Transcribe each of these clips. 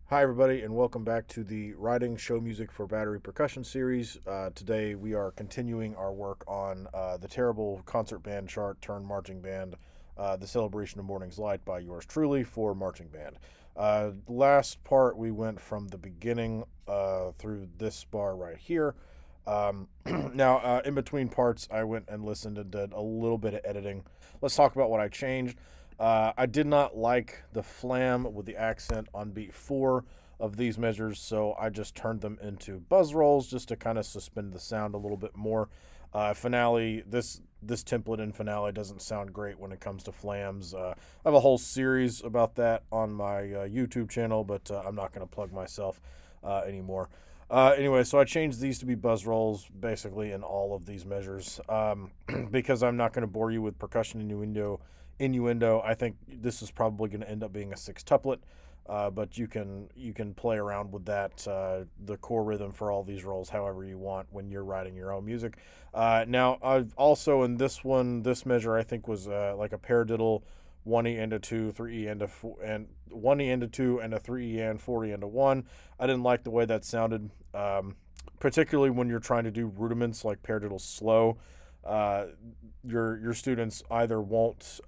Hi, everybody, and welcome back to the Writing Show Music for Battery Percussion series. Today, we are continuing our work on the terrible concert band chart turned marching band, The Celebration of Morning's Light by yours truly for marching band. Last part, we went from the beginning through this bar right here. Now, in between parts, I went and listened and did a little bit of editing. Let's talk about what I changed. I did not like the flam with the accent on beat 4 of these measures, so I just turned them into buzz rolls just to kind of suspend the sound a little bit more. Finale, this template in finale doesn't sound great when it comes to flams. I have a whole series about that on my YouTube channel, but I'm not going to plug myself anymore. Anyway, so I changed these to be buzz rolls basically in all of these measures because I'm not going to bore you with percussion innuendo. I think this is probably going to end up being a sextuplet, but you can play around with that, the core rhythm for all these rolls however you want when you're writing your own music. Now, I've also in this one, this measure I think was like a paradiddle, 1E and a 2, 3E and a 4, and 1E and a 2 and a 3E and 4E and a 1. I didn't like the way that sounded, particularly when you're trying to do rudiments like paradiddle slow. Uh, your students either won't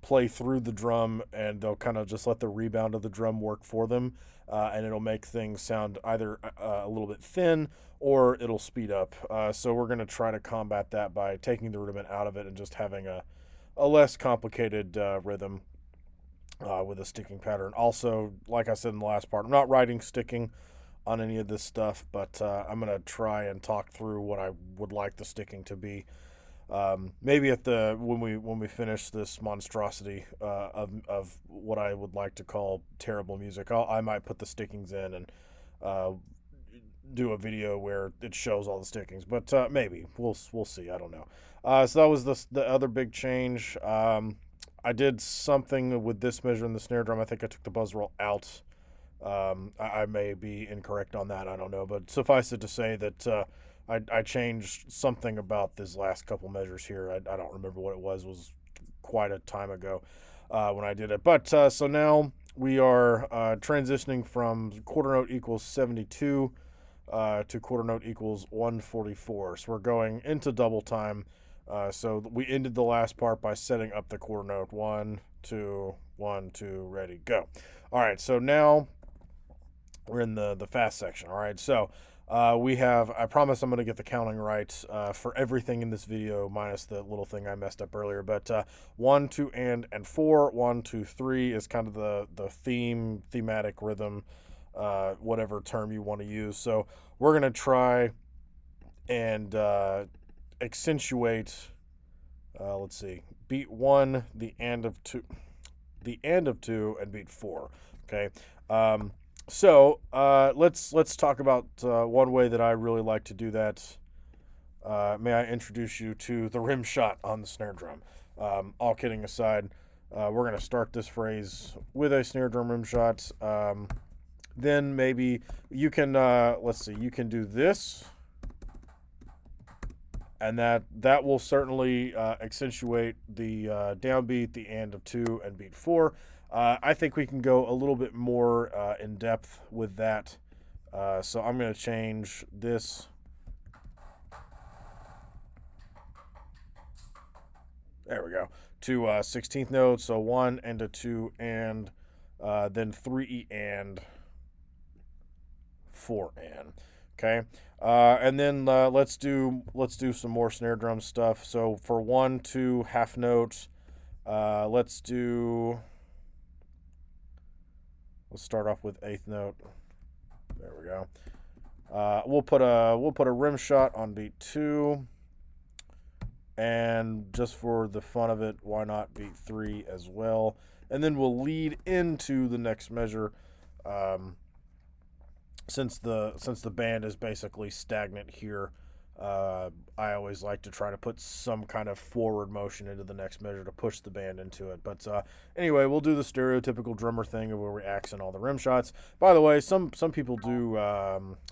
play through the drum and they'll kind of just let the rebound of the drum work for them, and it'll make things sound either a little bit thin or it'll speed up. So we're going to try to combat that by taking the rudiment out of it and just having a less complicated rhythm with a sticking pattern. Also, like I said in the last part, I'm not writing sticking on any of this stuff, but I'm gonna try and talk through what I would like the sticking to be. Maybe at the when we finish this monstrosity of what I would like to call terrible music, I might put the stickings in and uh, do a video where it shows all the stickings. But maybe we'll see. I don't know. So that was the other big change. I did something with this measure in the snare drum. I think I took the buzz roll out. I may be incorrect on that. I don't know, but suffice it to say that I changed something about these last couple measures here. I don't remember what it was. It was quite a time ago when I did it. But so now we are transitioning from quarter note equals 72 to quarter note equals 144. So we're going into double time. So we ended the last part by setting up the quarter note. 1, 2, 1, 2, ready, go. All right, so now we're in the fast section. All right, so we have, I promise I'm going to get the counting right for everything in this video, minus the little thing I messed up earlier. But 1, 2, and 4, 1, 2, 3 is kind of the thematic rhythm, whatever term you want to use. So we're going to try and accentuate, let's see, beat 1, the and of 2, and beat 4. Okay. So let's talk about one way that I really like to do that. May I introduce you to the rim shot on the snare drum? All kidding aside, we're going to start this phrase with a snare drum rim shot. Then maybe you can, let's see, you can do this, and that will certainly accentuate the downbeat, the and of 2, and beat 4. I think we can go a little bit more in depth with that. So I'm going to change this. There we go. To 16th note. So 1 and a 2 and then 3 and 4 and. Okay. And then let's do some more snare drum stuff. So for 1, 2 half notes, let's start off with 8th note. There we go. We'll put a rim shot on beat 2, and just for the fun of it, why not beat 3 as well? And then we'll lead into the next measure. Since the band is basically stagnant here, I always like to try to put some kind of forward motion into the next measure to push the band into it. But anyway, we'll do the stereotypical drummer thing where we accent all the rim shots. By the way, some people do.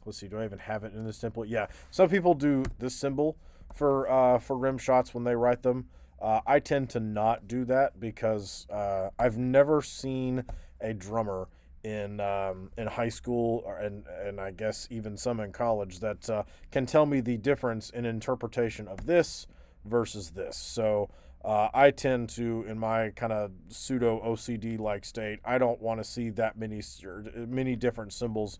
Let's see, do I even have it in this template? Yeah, some people do this symbol for rim shots when they write them. I tend to not do that because I've never seen a drummer in high school, and I guess even some in college, that can tell me the difference in interpretation of this versus this. So I tend to, in my kind of pseudo OCD like state, I don't want to see that many different cymbals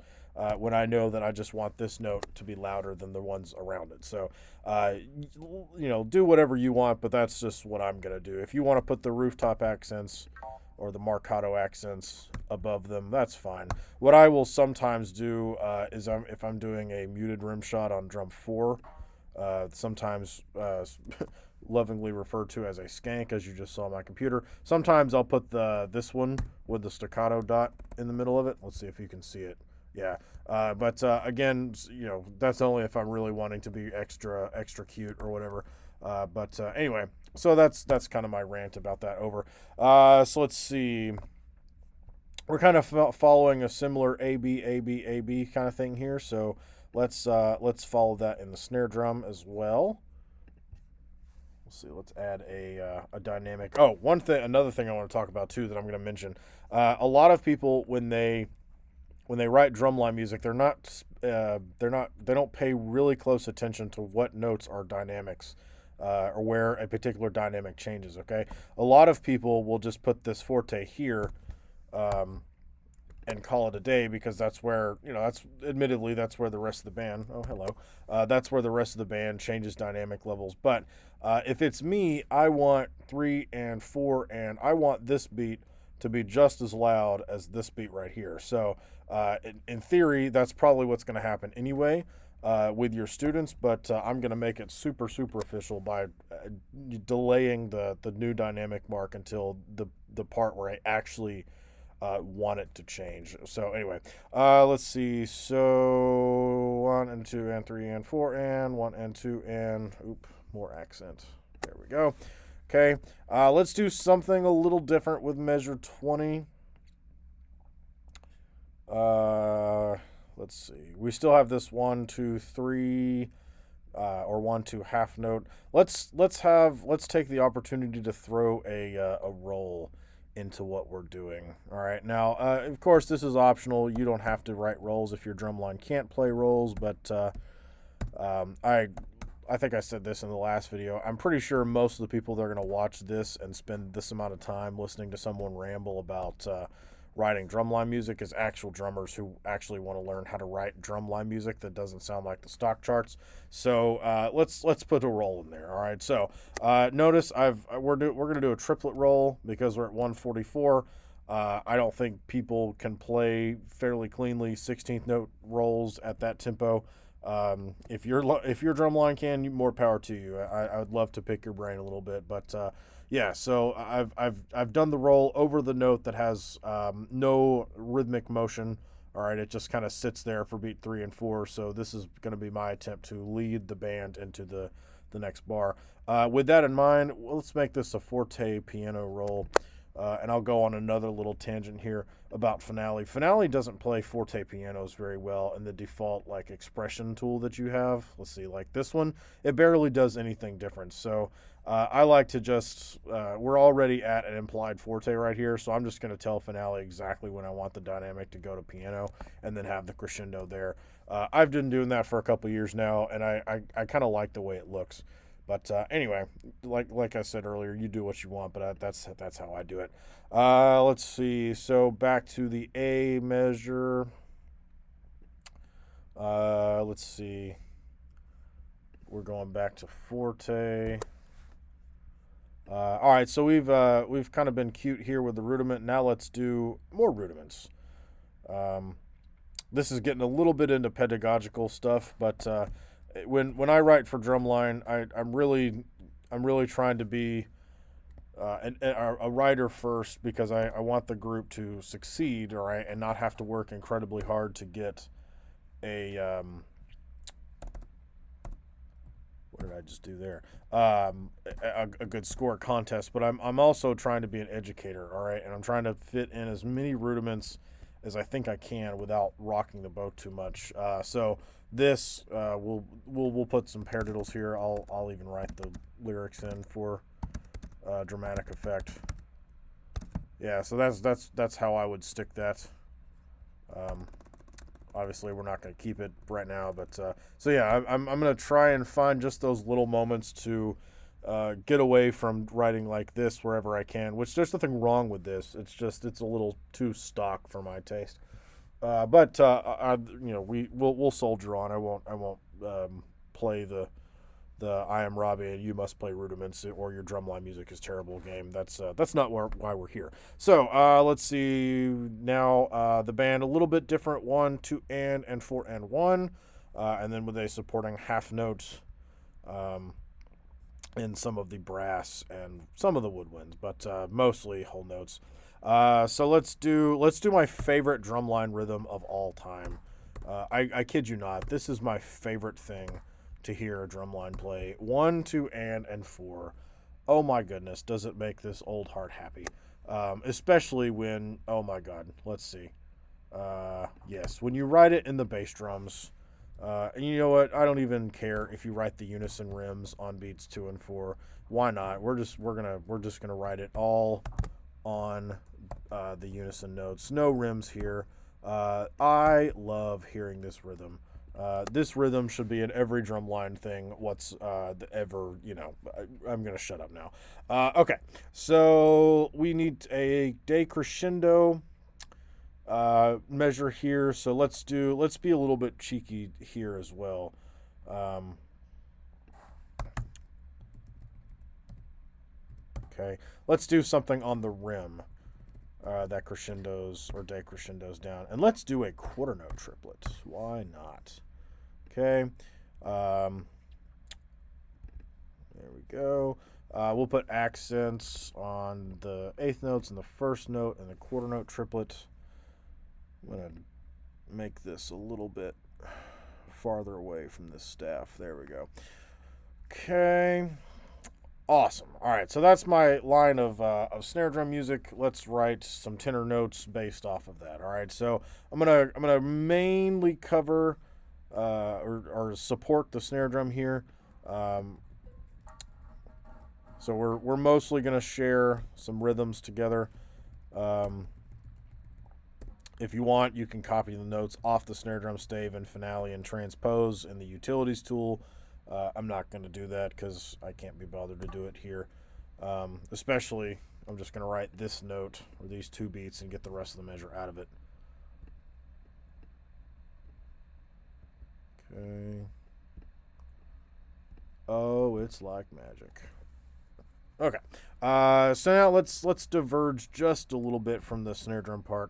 when I know that I just want this note to be louder than the ones around it. So, do whatever you want, but that's just what I'm gonna do. If you want to put the rooftop accents or the marcato accents above them, that's fine. What I will sometimes do is if I'm doing a muted rim shot on drum 4, sometimes lovingly referred to as a skank, as you just saw on my computer. Sometimes I'll put this one with the staccato dot in the middle of it. Let's see if you can see it. Yeah, but again, that's only if I'm really wanting to be extra cute or whatever. But anyway, so that's kind of my rant about that over. So let's see. We're kind of following a similar A B A B A B kind of thing here. So let's follow that in the snare drum as well. Let's see. Let's add a dynamic. Oh, another thing I want to talk about too that I'm going to mention. A lot of people when they write drumline music, they don't pay really close attention to what notes are dynamics, or where a particular dynamic changes. Okay, a lot of people will just put this forte here, and call it a day, because that's where that's where the rest of the band. Oh, hello. That's where the rest of the band changes dynamic levels. But if it's me, I want 3 and 4, and I want this beat to be just as loud as this beat right here. So in theory, that's probably what's going to happen anyway with your students, but I'm going to make it super official by delaying the new dynamic mark until the part where I actually want it to change. So anyway, let's see. So 1 and 2 and 3 and 4 and 1 and 2 and more accent. There we go. Okay, let's do something a little different with measure 20. Let's see. We still have this 1 2 3 or 1 2 half note. Let's take the opportunity to throw a roll into what we're doing. All right. Now, of course, this is optional. You don't have to write rolls if your drumline can't play rolls, but I think I said this in the last video. I'm pretty sure most of the people that are going to watch this and spend this amount of time listening to someone ramble about writing drumline music is actual drummers who actually want to learn how to write drumline music that doesn't sound like the stock charts. So let's put a roll in there. All right. So notice we're going to do a triplet roll because we're at 144. I don't think people can play fairly cleanly 16th note rolls at that tempo. If your drumline can, more power to you. I would love to pick your brain a little bit, but yeah. So I've done the roll over the note that has no rhythmic motion. All right, it just kind of sits there for beat 3 and 4. So this is going to be my attempt to lead the band into the next bar. With that in mind, let's make this a forte piano roll. And I'll go on another little tangent here about Finale. Finale doesn't play forte pianos very well in the default expression tool that you have. Let's see, like this one, it barely does anything different. So I like to just, we're already at an implied forte right here, so I'm just going to tell Finale exactly when I want the dynamic to go to piano and then have the crescendo there. I've been doing that for a couple years now, and I kind of like the way it looks. But anyway, like I said earlier, you do what you want, but that's how I do it. Let's see. So back to the A measure. Let's see. We're going back to forte. All right, so we've kind of been cute here with the rudiment. Now let's do more rudiments. This is getting a little bit into pedagogical stuff, but when I write for drumline, I'm really trying to be a writer first, because I want the group to succeed, all right, and not have to work incredibly hard to get a what did I just do there? A good score contest, but I'm also trying to be an educator, all right, and I'm trying to fit in as many rudiments as I think I can without rocking the boat too much. So this we'll put some paradiddles here. I'll even write the lyrics in for dramatic effect. Yeah, so that's how I would stick that. Obviously, we're not going to keep it right now, but so yeah, I'm going to try and find just those little moments to get away from writing like this wherever I can. Which there's nothing wrong with this. It's just it's a little too stock for my taste. But we'll soldier on. I won't play the I am Robbie and you must play rudiments or your drumline music is terrible game. That's not why we're here. So let's see now the band a little bit different 1, 2, and 4 and 1, and then with a supporting half note in some of the brass and some of the woodwinds, but mostly whole notes. So let's do my favorite drumline rhythm of all time. I kid you not, this is my favorite thing to hear a drumline play. 1, 2, and 4. Oh my goodness, does it make this old heart happy? Especially when, oh my god, let's see. Yes, when you write it in the bass drums. And you know what? I don't even care if you write the unison rims on beats 2 and 4. Why not? We're just gonna write it all on the unison notes. No rims here. I love hearing this rhythm. This rhythm should be in every drumline thing. I'm gonna shut up now. Okay, so we need a decrescendo measure here. So let's be a little bit cheeky here as well. Okay, let's do something on the rim that crescendos or decrescendos down, and let's do a quarter note triplet. Why not? Okay, there we go. We'll put accents on the eighth notes and the first note and the quarter note triplet. I'm going to make this a little bit farther away from the staff. There we go. Okay. Awesome. All right, so that's my line of snare drum music. Let's write some tenor notes based off of that. All right, so I'm gonna mainly cover or support the snare drum here. So we're mostly gonna share some rhythms together. If you want, you can copy the notes off the snare drum stave and finale and transpose in the utilities tool. I'm not going to do that because I can't be bothered to do it here. Especially, I'm just going to write this note or these 2 beats and get the rest of the measure out of it. Okay. Oh, it's like magic. Okay. So now let's diverge just a little bit from the snare drum part.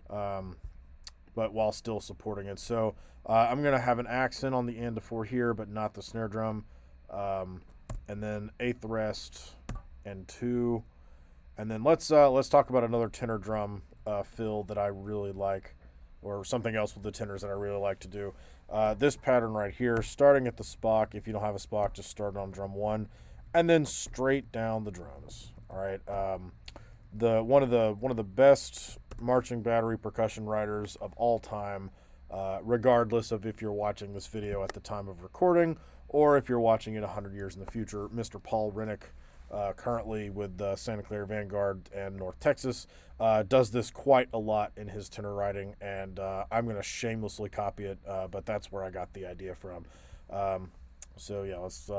But while still supporting it. So I'm going to have an accent on the end of 4 here, but not the snare drum. And then 8th rest and 2. And then let's talk about another tenor drum fill that I really like, or something else with the tenors that I really like to do. This pattern right here, starting at the spock. If you don't have a spock, just start on drum 1, and then straight down the drums. All right. One of the best marching battery percussion writers of all time, regardless of if you're watching this video at the time of recording or if you're watching it 100 years in the future, Mr. Paul Rennick, currently with Santa Clara Vanguard and North Texas, does this quite a lot in his tenor writing, and I'm going to shamelessly copy it, but that's where I got the idea from. So yeah, let's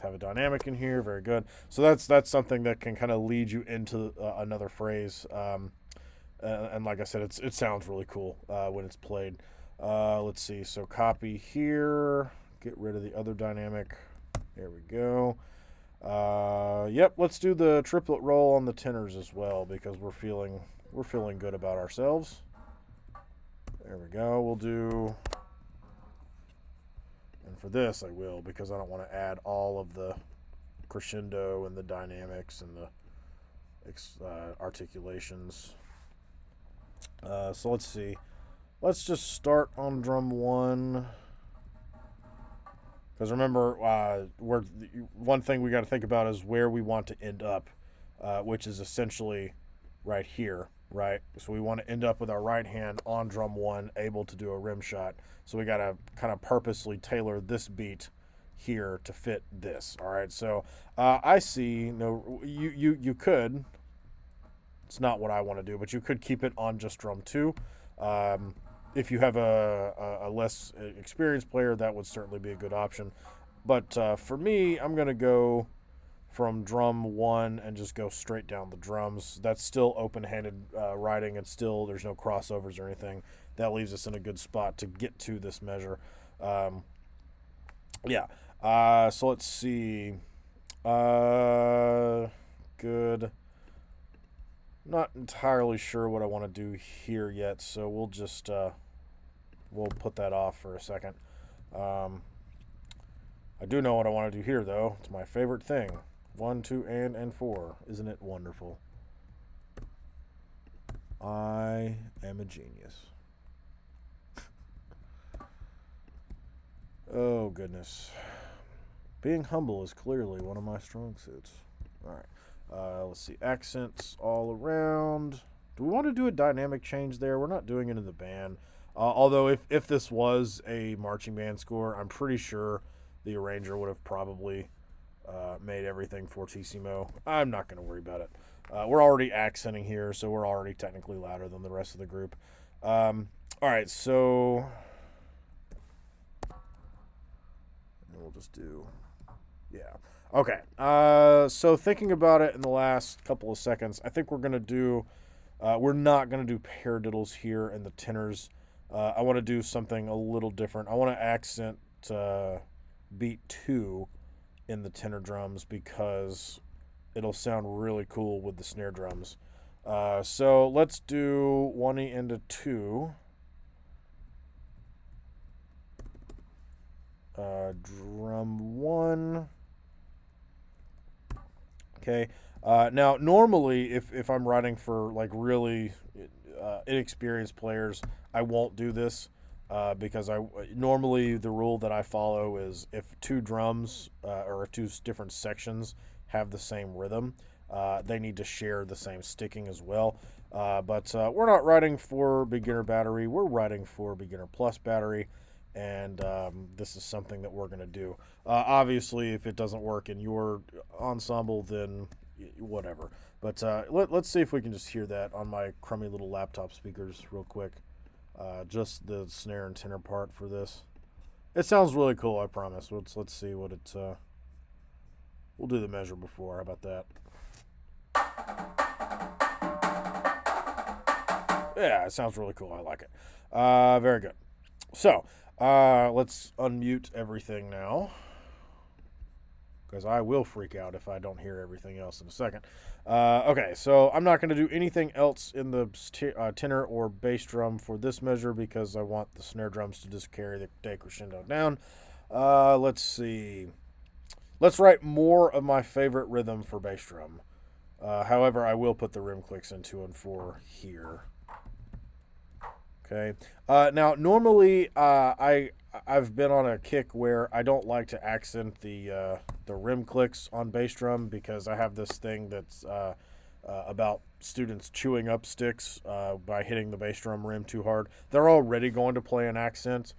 have a dynamic in here. Very good. So that's something that can kind of lead you into another phrase. And like I said, it sounds really cool when it's played. Let's see. So copy here. Get rid of the other dynamic. There we go. Yep. Let's do the triplet roll on the tenors as well because we're feeling good about ourselves. There we go. We'll do. And for this, I will, because I don't want to add all of the crescendo and the dynamics and the articulations. So let's see. Let's just start on drum 1. Because remember, one thing we got to think about is where we want to end up, which is essentially right here, right? So we want to end up with our right hand on drum 1, able to do a rim shot. So we got to kind of purposely tailor this beat here to fit this. All right. So I see. No, you could. It's not what I want to do, but you could keep it on just drum 2. if you have a less experienced player, that would certainly be a good option. But for me, I'm going to go from drum 1 and just go straight down the drums. That's still open-handed writing, and still there's no crossovers or anything. That leaves us in a good spot to get to this measure. Um, yeah. So let's see. Good. Not entirely sure what I want to do here yet, so we'll just we'll put that off for a second. Um, I do know what I want to do here, though. It's my favorite thing. 1, 2, and 4. Isn't it wonderful? I am a genius. Oh, goodness. Being humble is clearly one of my strong suits. All right. Let's see. Accents all around. Do we want to do a dynamic change there? We're not doing it in the band. Although if this was a marching band score, I'm pretty sure the arranger would have probably made everything fortissimo. I'm not going to worry about it. We're already accenting here, so we're already technically louder than the rest of the group. All right, so we'll just do, yeah. Okay, so thinking about it in the last couple of seconds, I think we're going to do, we're not going to do paradiddles here in the tenors. I want to do something a little different. I want to accent beat 2 in the tenor drums because it'll sound really cool with the snare drums. So let's do 1E into 2. Drum 1. Okay. Now, normally, if I'm writing for like really inexperienced players, I won't do this because normally the rule that I follow is if two drums or if two different sections have the same rhythm, they need to share the same sticking as well. But we're not writing for beginner battery. We're writing for beginner plus battery. And this is something that we're going to do. Obviously, if it doesn't work in your ensemble, then whatever. But let's see if we can just hear that on my crummy little laptop speakers real quick. Just the snare and tenor part for this. It sounds really cool, I promise. Let's see what it's... we'll do the measure before. How about that? Yeah, it sounds really cool. I like it. Very good. So... let's unmute everything now, because I will freak out if I don't hear everything else in a second. Okay, so I'm not going to do anything else in the tenor or bass drum for this measure because I want the snare drums to just carry the decrescendo down. Let's see. Let's write more of my favorite rhythm for bass drum. However, I will put the rim clicks in 2 and 4 here. Okay. Now, normally, I've been on a kick where I don't like to accent the rim clicks on bass drum because I have this thing that's about students chewing up sticks by hitting the bass drum rim too hard. They're already going to play an accent,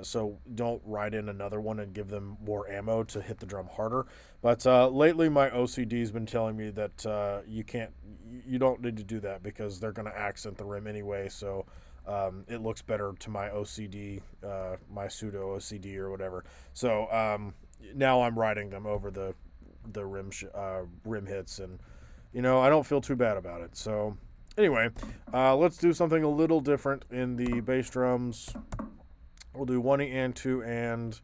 so don't write in another one and give them more ammo to hit the drum harder. But lately, my OCD's been telling me that you don't need to do that because they're going to accent the rim anyway. So. It looks better to my OCD, my pseudo OCD or whatever. So now I'm writing them over the rim hits, and I don't feel too bad about it. So anyway, let's do something a little different in the bass drums. We'll do 1E and 2 and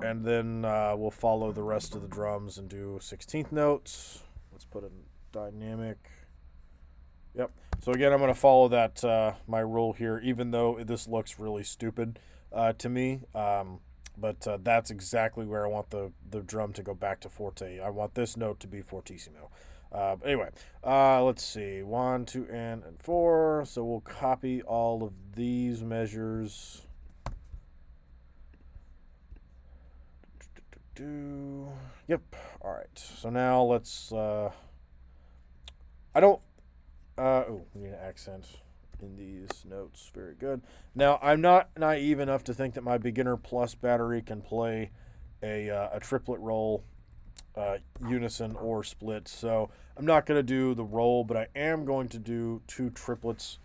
then we'll follow the rest of the drums and do 16th notes. Let's put a dynamic. Yep. So again, I'm going to follow that my rule here, even though this looks really stupid to me. But that's exactly where I want the drum to go back to forte. I want this note to be fortissimo. Anyway, let's see. 1, 2, and 4. So we'll copy all of these measures. Yep. All right. So now let's... we need an accent in these notes. Very good. Now, I'm not naive enough to think that my beginner plus battery can play a triplet roll, unison or split. So I'm not going to do the roll, but I am going to do 2 triplets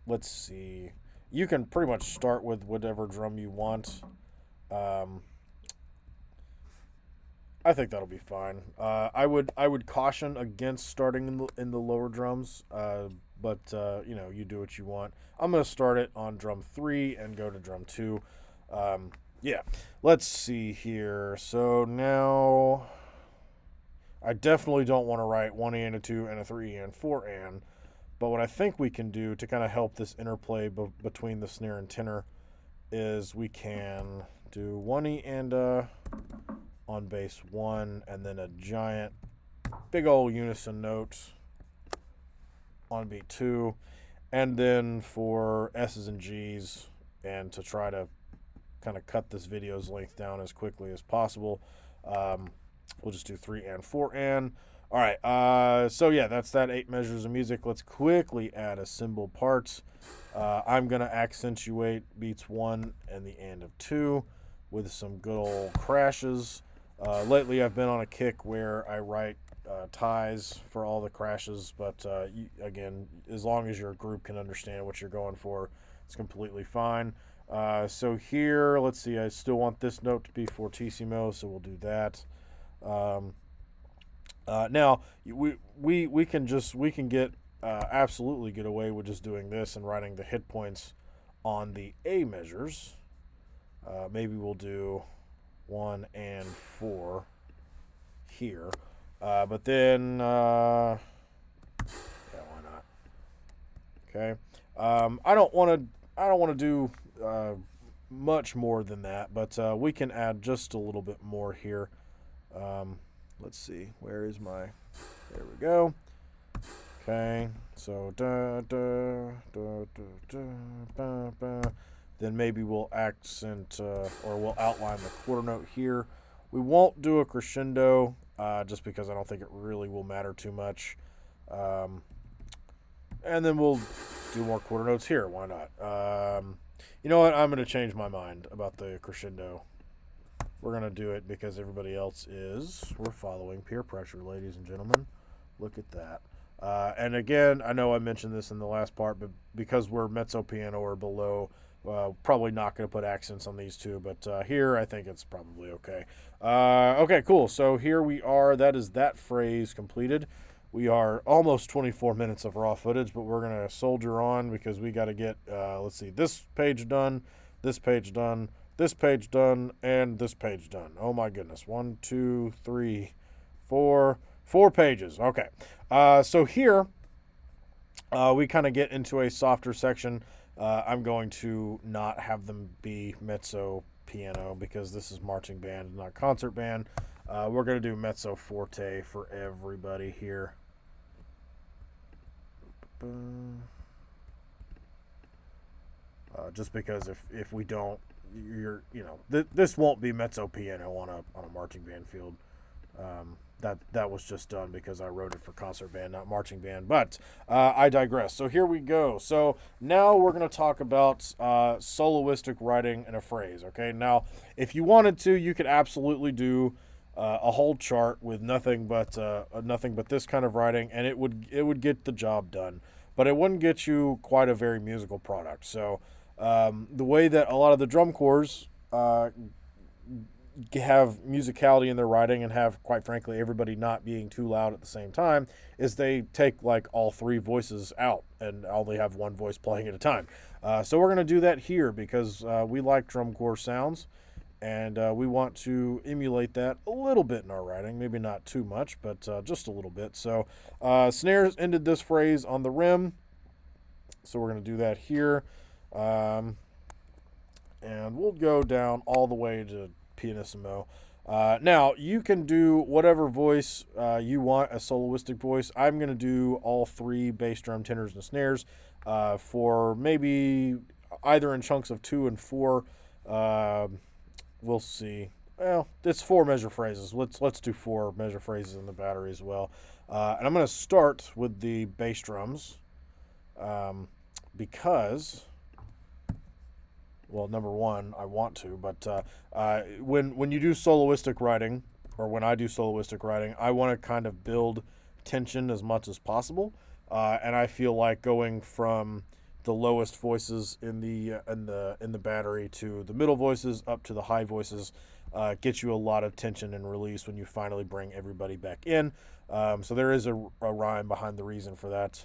let's see. You can pretty much start with whatever drum you want. Um, I think that'll be fine. I would caution against starting in the lower drums, but you do what you want. I'm gonna start it on drum 3 and go to drum 2. Yeah, let's see here. So now I definitely don't want to write 1 and a 2 and a 3 and 4 and. But what I think we can do to kind of help this interplay between the snare and tenor is we can do 1 and on bass 1, and then a giant big old unison note on beat 2, and then for S's and G's, and to try to kind of cut this video's length down as quickly as possible, we'll just do 3 and 4 and. All right, so yeah, that's that 8 measures of music. Let's quickly add a cymbal parts. I'm going to accentuate beats 1 and the and of 2 with some good old crashes. Lately, I've been on a kick where I write ties for all the crashes, but again, as long as your group can understand what you're going for, it's completely fine. So here, let's see, I still want this note to be fortissimo, so we'll do that. Now we can get absolutely get away with just doing this and writing the hit points on the A measures. Maybe we'll do 1 and 4 here, but then yeah, why not? Okay, I don't want to do much more than that, but we can add just a little bit more here. Let's see, where is my, there we go. Okay, so then maybe we'll accent or we'll outline the quarter note here. We won't do a crescendo just because I don't think it really will matter too much. And then we'll do more quarter notes here. Why not? You know what? I'm going to change my mind about the crescendo. We're going to do it because everybody else is. We're following peer pressure, ladies and gentlemen. Look at that. And again, I know I mentioned this in the last part, but because we're mezzo piano or below, probably not going to put accents on these two. But here, I think it's probably okay. Okay, cool. So here we are. That is that phrase completed. We are almost 24 minutes of raw footage, but we're going to soldier on because we got to get, let's see, this page done, this page done, this page done, and this page done. Oh my goodness. 1, 2, 3, 4 pages. Okay. So here we kind of get into a softer section. I'm going to not have them be mezzo piano because this is marching band, not concert band. We're going to do mezzo forte for everybody here. Just because if we don't, this won't be mezzo piano on a marching band field. That was just done because I wrote it for concert band, not marching band. But I digress. So here we go. So now we're going to talk about soloistic writing in a phrase. Okay. Now, if you wanted to, you could absolutely do a whole chart with nothing but this kind of writing, and it would get the job done. But it wouldn't get you quite a very musical product. So the way that a lot of the drum corps have musicality in their writing and have, quite frankly, everybody not being too loud at the same time is they take like all 3 voices out and only have one voice playing at a time. So we're going to do that here because we like drum corps sounds, and we want to emulate that a little bit in our writing. Maybe not too much, but just a little bit. So snares ended this phrase on the rim, so we're going to do that here. And we'll go down all the way to pianissimo. Now, you can do whatever voice you want, a soloistic voice. I'm going to do all 3 bass drum, tenors, and snares for maybe either in chunks of 2 and 4. We'll see. Well, it's 4 measure phrases. Let's do 4 measure phrases in the battery as well. And I'm going to start with the bass drums because... Well, number one, I want to, but when you do soloistic writing, or when I do soloistic writing, I want to kind of build tension as much as possible, and I feel like going from the lowest voices in the battery to the middle voices up to the high voices. Gets you a lot of tension and release when you finally bring everybody back in. So there is a rhyme behind the reason for that,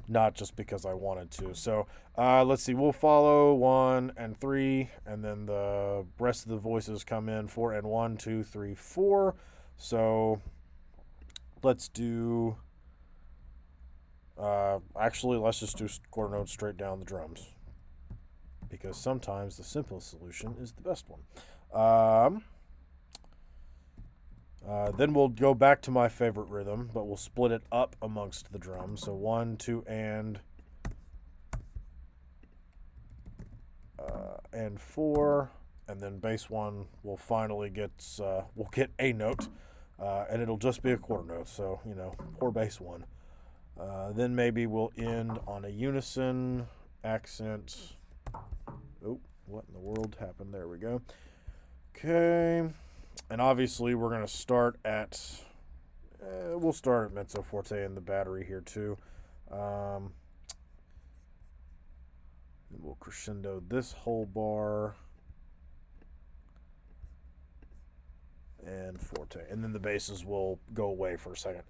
not just because I wanted to. So let's see, we'll follow 1 and 3, and then the rest of the voices come in 4 and 1, 2, 3, 4. So let's do. Actually, let's just do quarter notes straight down the drums, because sometimes the simplest solution is the best one. Then we'll go back to my favorite rhythm, but we'll split it up amongst the drums. So 1, 2, and 4, and then bass 1 will finally get we'll get a note, and it'll just be a quarter note. So poor bass 1. Then maybe we'll end on a unison accent. Oh, what in the world happened? There we go. Okay, and obviously we're going to start at, we'll start at mezzo forte in the battery here too. We'll crescendo this whole bar and forte, and then the basses will go away for a second.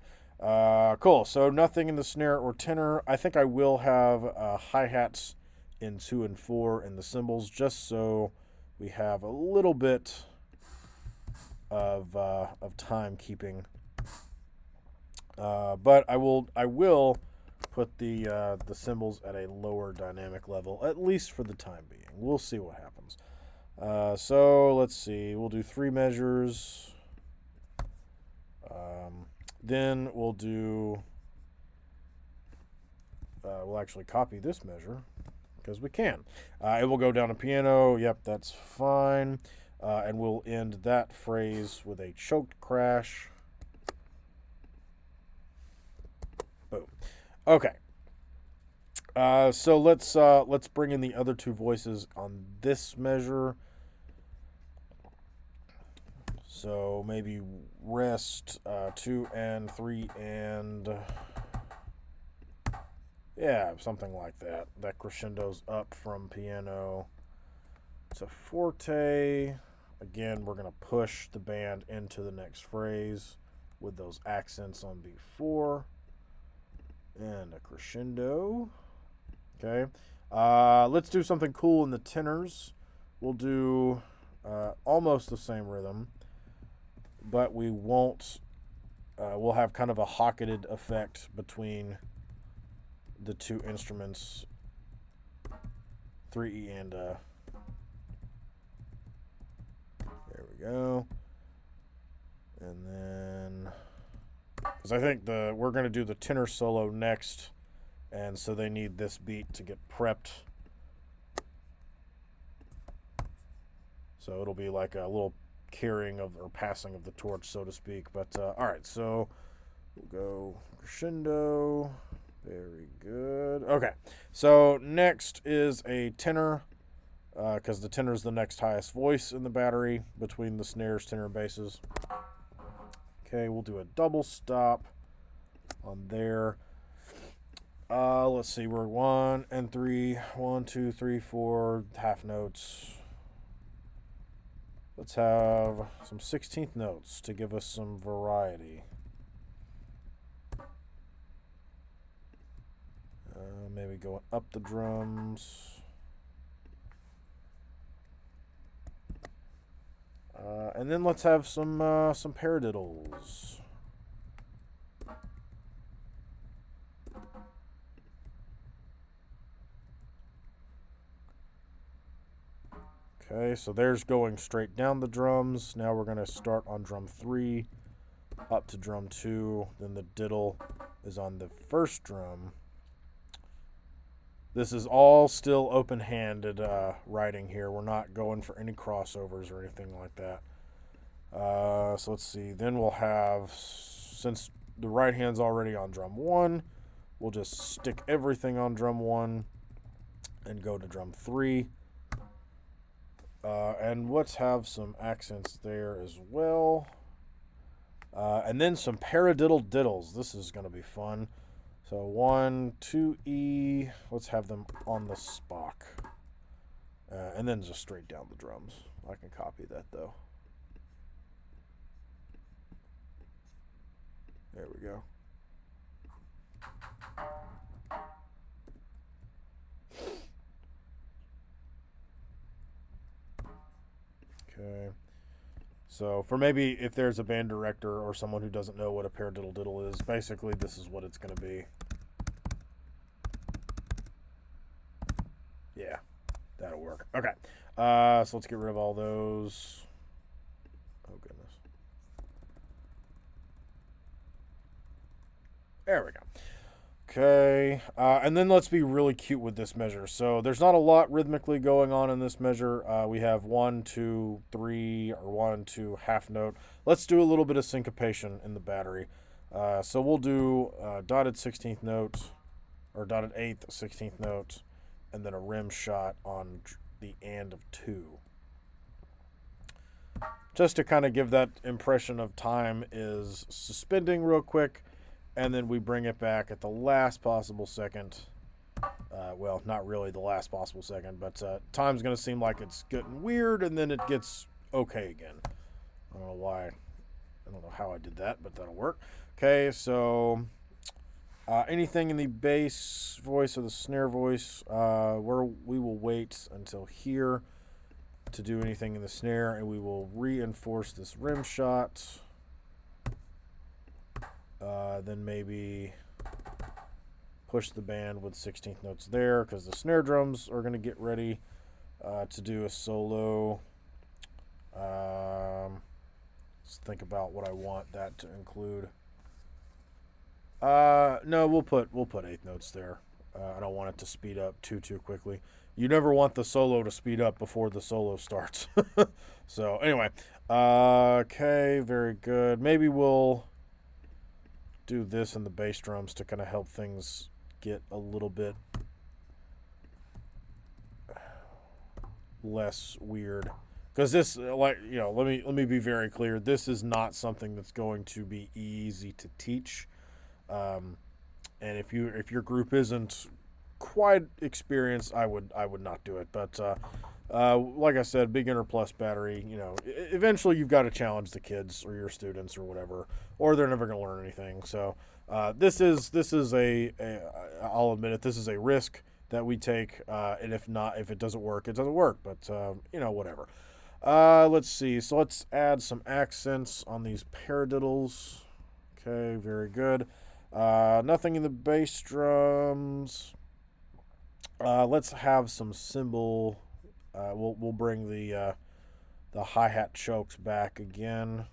Cool, so nothing in the snare or tenor. I think I will have hi-hats in 2 and 4 in the cymbals, just so we have a little bit of timekeeping. But I will put the cymbals at a lower dynamic level, at least for the time being. We'll see what happens. So let's see. We'll do 3 measures. Then we'll do. We'll actually copy this measure, because we can. It will go down to piano. Yep, that's fine. And we'll end that phrase with a choked crash. Boom. Okay. So let's bring in the other 2 voices on this measure. So maybe rest 2 and 3 and. Yeah, something like that. That crescendo's up from piano to forte. Again, we're going to push the band into the next phrase with those accents on B4. And a crescendo. Okay. Let's do something cool in the tenors. We'll do almost the same rhythm, but we won't. We'll have kind of a hocketed effect between the 2 instruments, 3E and there we go. And then, because I think we're going to do the tenor solo next, and so they need this beat to get prepped. So it'll be like a little carrying of or passing of the torch, so to speak. But all right, so we'll go crescendo. Very good. Okay, so next is a tenor, because the tenor is the next highest voice in the battery between the snares, tenor, and basses. Okay, we'll do a double stop on there. Let's see, we're 1 and 3, 1, 2, 3, 4 half notes. Let's have some 16th notes to give us some variety. Maybe going up the drums. And then let's have some paradiddles. Okay, so there's going straight down the drums. Now we're going to start on drum 3, up to drum 2. Then the diddle is on the first drum. This is all still open-handed writing here. We're not going for any crossovers or anything like that. So let's see. Then we'll have, since the right hand's already on drum 1, we'll just stick everything on drum 1 and go to drum 3. And let's have some accents there as well. And then some paradiddle diddles. This is going to be fun. So 1, 2 E. Let's have them on the Spock. And then just straight down the drums. I can copy that though. There we go. Okay. So for maybe if there's a band director or someone who doesn't know what a paradiddle diddle is, basically this is what it's going to be. Yeah, that'll work. Okay. So let's get rid of all those. Oh, goodness. There we go. Okay, and then let's be really cute with this measure. So there's not a lot rhythmically going on in this measure. We have 1, 2, 3, or 1, 2, half note. Let's do a little bit of syncopation in the battery. So we'll do dotted 16th note, or dotted 8th 16th note, and then a rim shot on the and of 2. Just to kind of give that impression of time is suspending real quick. And then we bring it back at the last possible second. Well, not really the last possible second, but time's going to seem like it's getting weird, and then it gets okay again. I don't know why. I don't know how I did that, but that'll work. Okay, so anything in the bass voice or the snare voice, we will wait until here to do anything in the snare, and we will reinforce this rim shot. Then maybe push the band with 16th notes there because the snare drums are going to get ready to do a solo. Let's think about what I want that to include. No, we'll put 8th notes there. I don't want it to speed up too quickly. You never want the solo to speed up before the solo starts. So anyway, okay, very good. Maybe we'll do this in the bass drums to kind of help things get a little bit less weird, because this, like, let me be very clear, this is not something that's going to be easy to teach, and if your group isn't quite experienced, I would not do it. But like I said, beginner plus battery, eventually you've got to challenge the kids or your students or whatever, or they're never going to learn anything. So this is I'll admit it, this is a risk that we take, and if it doesn't work, it doesn't work. But whatever. Let's see. So let's add some accents on these paradiddles. Okay, very good. Nothing in the bass drums. Let's have some cymbal. We'll bring the hi-hat chokes back again.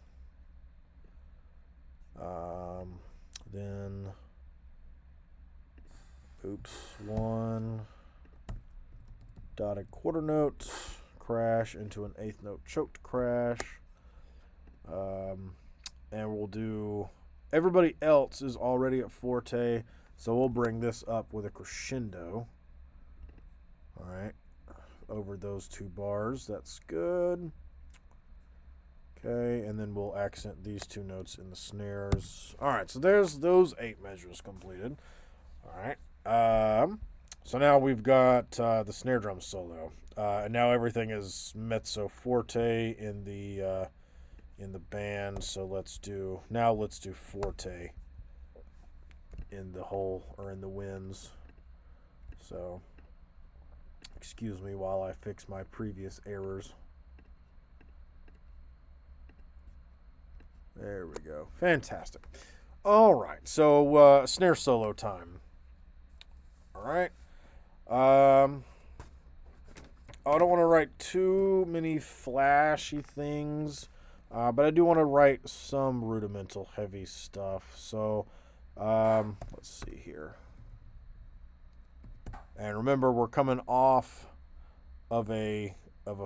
Then, one dotted quarter note crash into an 8th note choked crash. And we'll do, everybody else is already at forte, so we'll bring this up with a crescendo. All right, over those 2 bars. That's good. Okay, and then we'll accent these 2 notes in the snares. All right, so there's those 8 measures completed. All right. So now we've got the snare drum solo, and now everything is mezzo forte in the band. So let's do forte in the whole, or in the winds. So excuse me while I fix my previous errors. There we go. Fantastic. All right, so snare solo time. All right. I don't want to write too many flashy things, but I do want to write some rudimental heavy stuff. So let's see here. And remember, we're coming off of a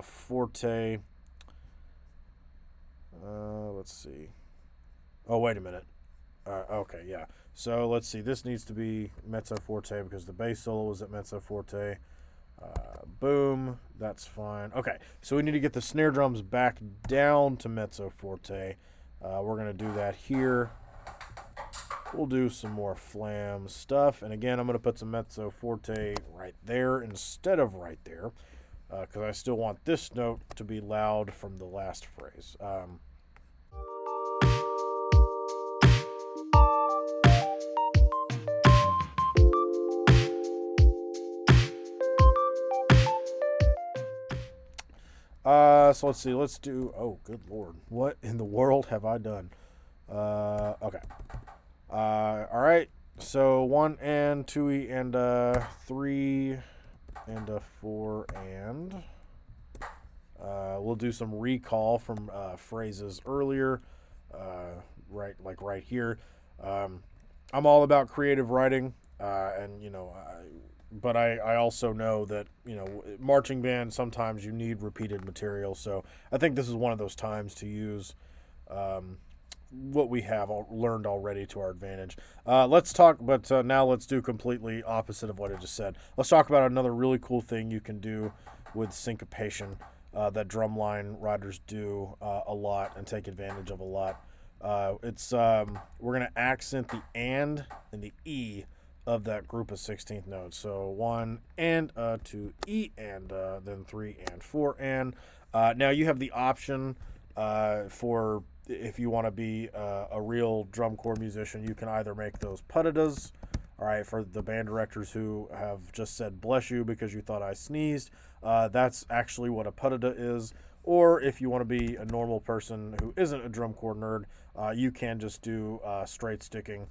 forte. Let's see. Oh, wait a minute. Okay, yeah. So let's see. This needs to be mezzo forte because the bass solo was at mezzo forte. Boom. That's fine. Okay, so we need to get the snare drums back down to mezzo forte. We're going to do that here. we'll do some more flam stuff. And again, I'm going to put some mezzo forte right there instead of right there, because I still want this note to be loud from the last phrase. So let's see. Let's do. Oh, good lord! What in the world have I done? Okay. All right. So 1 and 2 and 3 and 4 and. We'll do some recall from phrases earlier, right here. I'm all about creative writing, and but I also know that marching band sometimes you need repeated material. So I think this is one of those times to use what we have learned already to our advantage. Let's talk, but now let's do completely opposite of what I just said. Let's talk about another really cool thing you can do with syncopation that drumline riders do a lot and take advantage of a lot. We're gonna accent the and the e of that group of 16th notes. So 1 and 2 e and then 3 and 4 and. Now you have the option for if you want to be a real drum corps musician, you can either make those putadas. All right, for the band directors who have just said bless you because you thought I sneezed, that's actually what a putada is. Or if you want to be a normal person who isn't a drum corps nerd, you can just do straight sticking,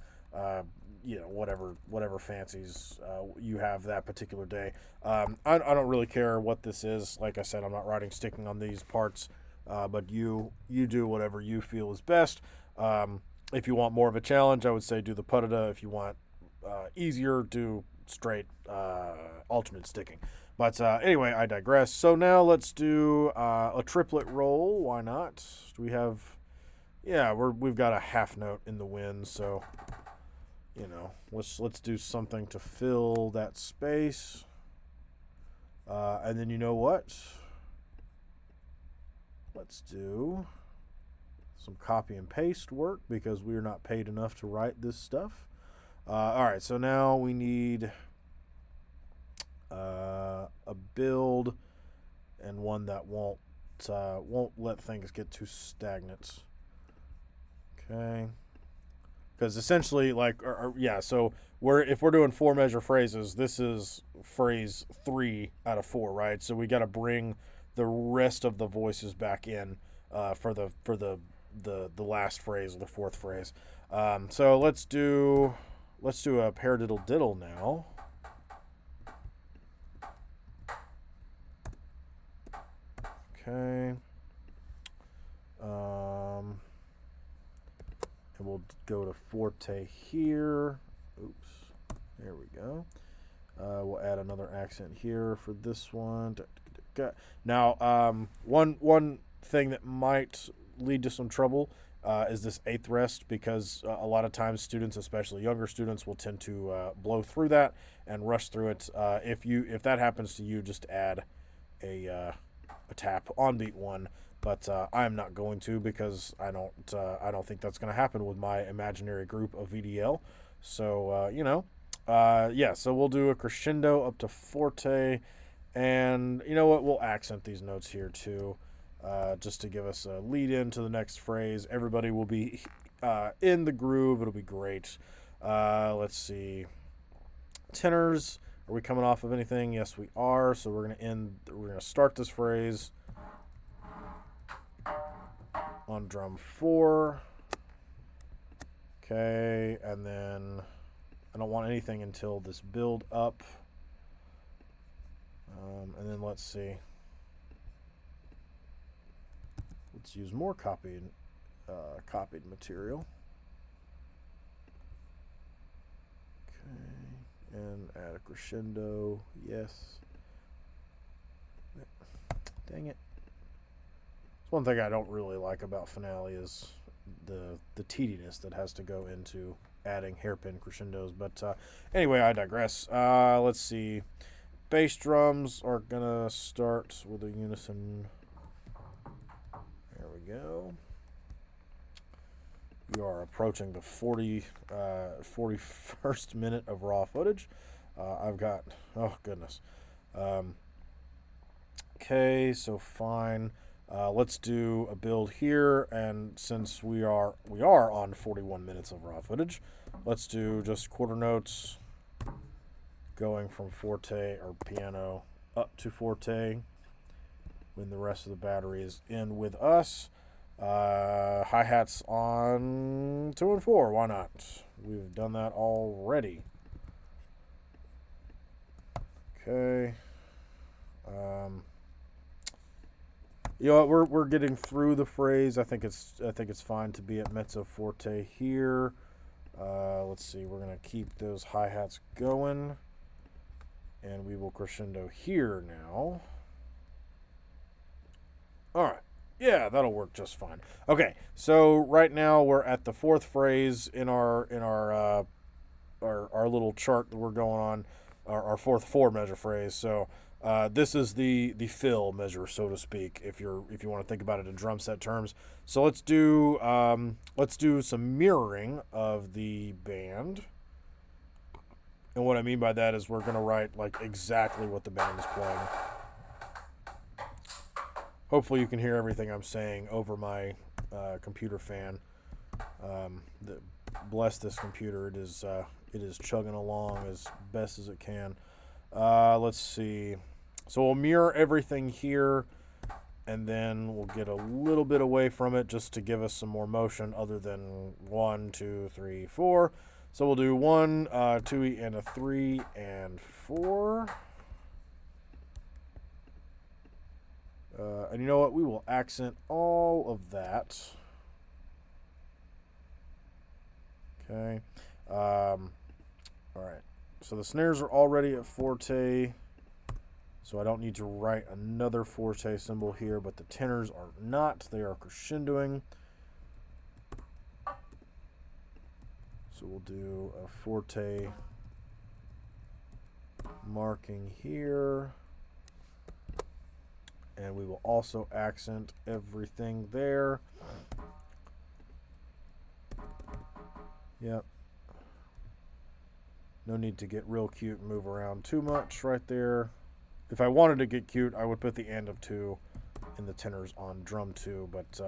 whatever fancies you have that particular day. I don't really care what this is. Like I said, I'm not writing sticking on these parts, but you do whatever you feel is best. If you want more of a challenge, I would say do the putada. If you want easier, do straight alternate sticking. But anyway, I digress. So now let's do a triplet roll. Why not? Do we have? Yeah, we've got a half note in the wind, so let's do something to fill that space. And then you know what? Let's do some copy and paste work because we're not paid enough to write this stuff. All right, so now we need a build and one that won't let things get too stagnant. Okay, because essentially, so if we're doing 4 measure phrases, this is phrase 3 out of 4, right? So we got to bring the rest of the voices back in for the last phrase or the 4th phrase. So let's do a paradiddle diddle now. Okay. And we'll go to forte here. Oops. There we go. We'll add another accent here for this one. Now, one thing that might lead to some trouble is this 8th rest, because a lot of times students, especially younger students, will tend to blow through that and rush through it. If that happens to you, just add a tap on beat 1. But I'm not going to, because I don't think that's going to happen with my imaginary group of VDL. So so we'll do a crescendo up to forte, and you know what? We'll accent these notes here too, just to give us a lead into the next phrase. Everybody will be in the groove. It'll be great. Let's see. Tenors. Are we coming off of anything? Yes, we are. So we're gonna start this phrase on drum 4. Okay, and then I don't want anything until this build up. And then let's see. Let's use more copied material. Okay, and add a crescendo. Yes. Dang it. One thing I don't really like about finale is the tediness that has to go into adding hairpin crescendos. But anyway, I digress. Let's see. Bass drums are gonna start with a unison. There we go. We are approaching the 41st minute of raw footage. I've got, oh goodness. Okay, so fine. Let's do a build here, and since we are on 41 minutes of raw footage, let's do just quarter notes going from forte or piano up to forte when the rest of the battery is in with us. Hi-hats on 2 and 4, why not? We've done that already. Okay. You know what, we're getting through the phrase. I think it's fine to be at mezzo forte here. Let's see, we're gonna keep those hi-hats going, and we will crescendo here now. All right. Yeah, that'll work just fine. Okay, so right now we're at the 4th phrase in our little chart that we're going on, our 4th 4-measure phrase. So this is the fill measure, so to speak, if you want to think about it in drum set terms. So let's do some mirroring of the band. And what I mean by that is we're going to write like exactly what the band is playing. Hopefully you can hear everything I'm saying over my computer fan. Bless this computer, it is chugging along as best as it can. Let's see. So we'll mirror everything here, and then we'll get a little bit away from it just to give us some more motion other than 1, 2, 3, 4. So we'll do 1, 2, and a 3 and 4. And you know what? We will accent all of that. Okay. All right. So the snares are already at forte, so I don't need to write another forte symbol here, but the tenors are not. They are crescendoing. So we'll do a forte marking here. And we will also accent everything there. Yep. No need to get real cute and move around too much right there. If I wanted to get cute, I would put the end of 2 in the tenors on drum 2. But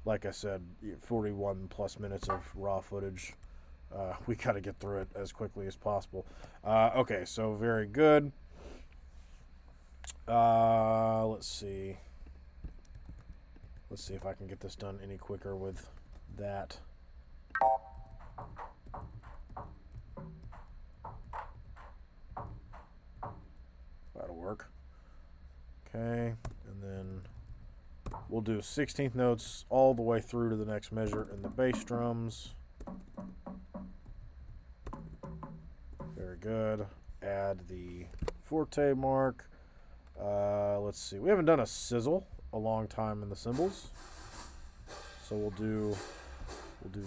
like I said, 41 plus minutes of raw footage. We got to get through it as quickly as possible. Okay, so very good. Let's see. Let's see if I can get this done any quicker with that. That'll work. Okay, and then we'll do 16th notes all the way through to the next measure in the bass drums. Very good. Add the forte mark. Let's see. We haven't done a sizzle a long time in the cymbals, so we'll do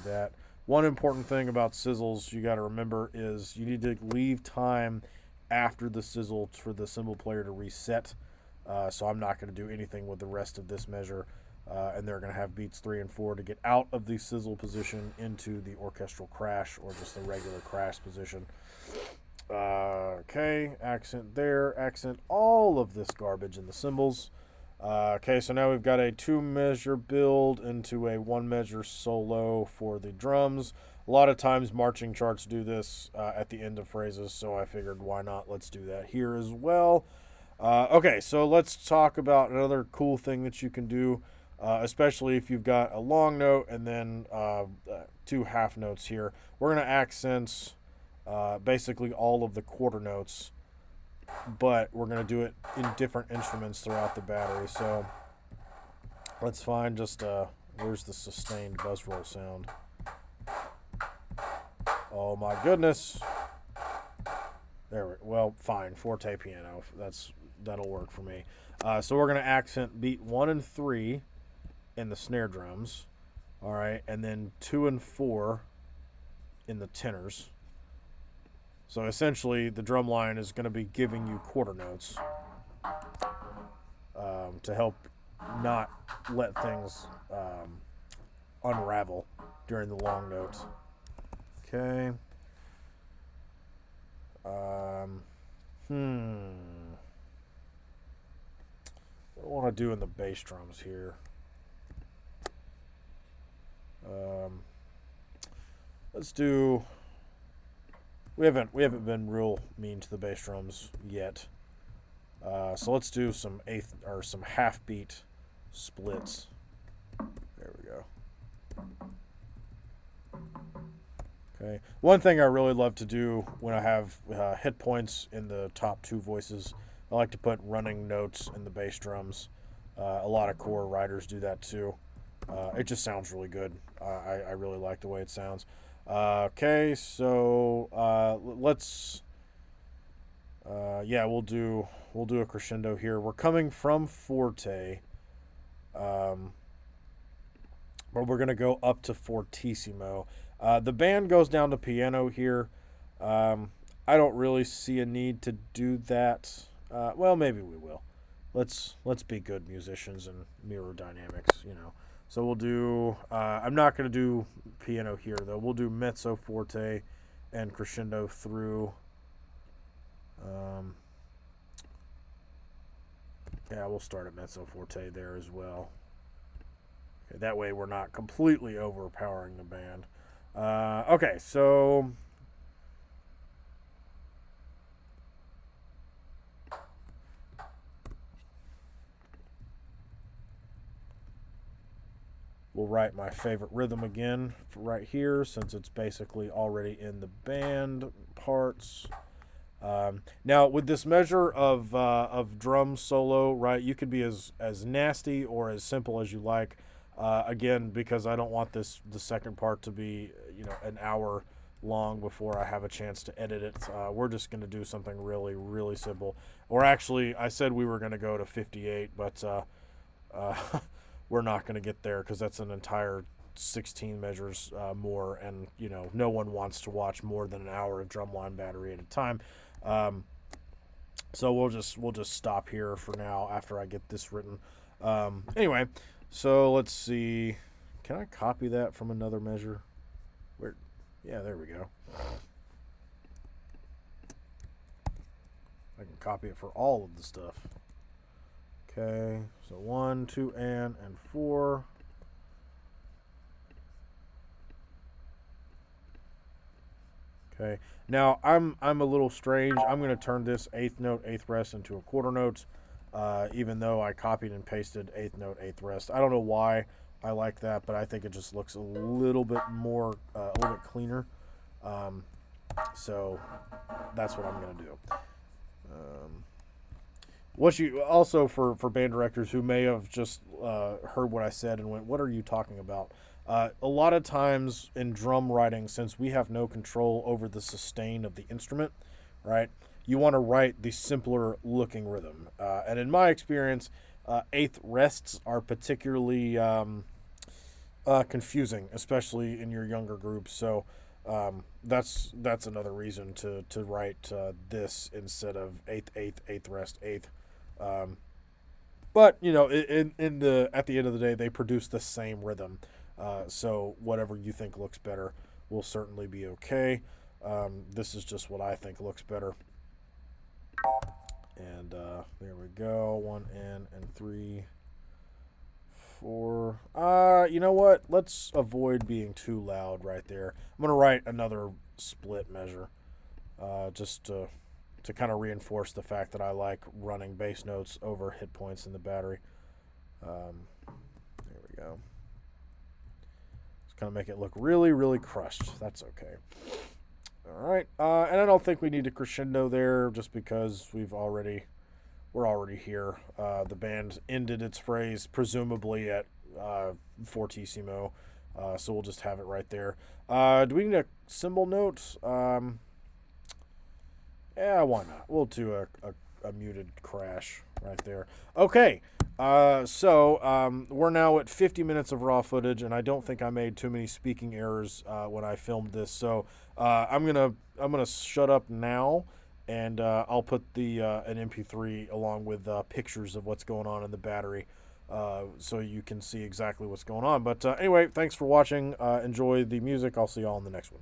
that. One important thing about sizzles you got to remember is you need to leave time after the sizzle for the cymbal player to reset. So I'm not going to do anything with the rest of this measure, and they're going to have beats 3 and 4 to get out of the sizzle position into the orchestral crash or just the regular crash position. Okay, accent there, accent all of this garbage in the cymbals. Okay, so now we've got a 2-measure build into a 1-measure solo for the drums. A lot of times marching charts do this at the end of phrases, so I figured why not? Let's do that here as well. Okay, so let's talk about another cool thing that you can do, especially if you've got a long note and then 2 half notes here. We're going to accent basically all of the quarter notes, but we're going to do it in different instruments throughout the battery. So let's find just where's the sustained buzz roll sound? Oh my goodness. Well, fine, forte piano. That'll work for me. So we're going to accent beat 1 and 3 in the snare drums. All right, and then 2 and 4 in the tenors. So essentially, the drum line is going to be giving you quarter notes to help not let things unravel during the long notes. Okay. What do I want to do in the bass drums here? Let's do. We haven't been real mean to the bass drums yet. So let's do some eighth or some half beat splits. There we go. Okay. One thing I really love to do when I have hit points in the top two voices, I like to put running notes in the bass drums. A lot of core writers do that too. It just sounds really good. I really like the way it sounds. Okay, so let's. Yeah, we'll do a crescendo here. We're coming from forte, but we're gonna go up to fortissimo. The band goes down to piano here. I don't really see a need to do that. Well, maybe we will. Let's be good musicians and mirror dynamics, you know. So we'll do. I'm not going to do piano here though. We'll do mezzo forte and crescendo through. Yeah, we'll start at mezzo forte there as well. Okay, that way we're not completely overpowering the band. Okay, so we'll write my favorite rhythm again right here since it's basically already in the band parts. Now with this measure of drum solo, right, you could be as nasty or as simple as you like. Again, because I don't want the second part to be, you know, an hour long before I have a chance to edit it. We're just going to do something really, really simple. Or actually, I said we were going to go to 58, but we're not going to get there because that's an entire 16 measures more, and you know, no one wants to watch more than an hour of drumline battery at a time. So we'll just stop here for now after I get this written. Anyway. So let's see. Can I copy that from another measure? Where? Yeah, there we go. I can copy it for all of the stuff. Okay, so 1, 2, and 4. Okay. Now I'm a little strange. I'm going to turn this eighth note, eighth rest into a quarter note. Even though I copied and pasted eighth note, eighth rest. I don't know why I like that, but I think it just looks a little bit more, a little bit cleaner. So that's what I'm going to do. What you also for band directors who may have just heard what I said and went, "What are you talking about?" A lot of times in drum writing, since we have no control over the sustain of the instrument, right? You want to write the simpler looking rhythm. And in my experience, eighth rests are particularly confusing, especially in your younger groups. So that's another reason to write this instead of eighth rest, eighth. But you know, in the at the end of the day, they produce the same rhythm. So whatever you think looks better will certainly be okay. This is just what I think looks better. And there we go. 1 and 3, 4. You know what? Let's avoid being too loud right there. I'm gonna write another split measure, just to kind of reinforce the fact that I like running bass notes over hit points in the battery. There we go. Just kind of make it look really, really crushed. That's okay. All right, and I don't think we need a crescendo there just because we're already here. The band ended its phrase presumably at fortissimo, so we'll just have it right there. Do we need a cymbal note? Yeah, why not? We'll do a muted crash right there. Okay, so we're now at 50 minutes of raw footage, and I don't think I made too many speaking errors when I filmed this. So I'm gonna shut up now, and I'll put the an MP3 along with pictures of what's going on in the battery. so you can see exactly what's going on. But anyway, thanks for watching. Enjoy the music. I'll see y'all in the next one.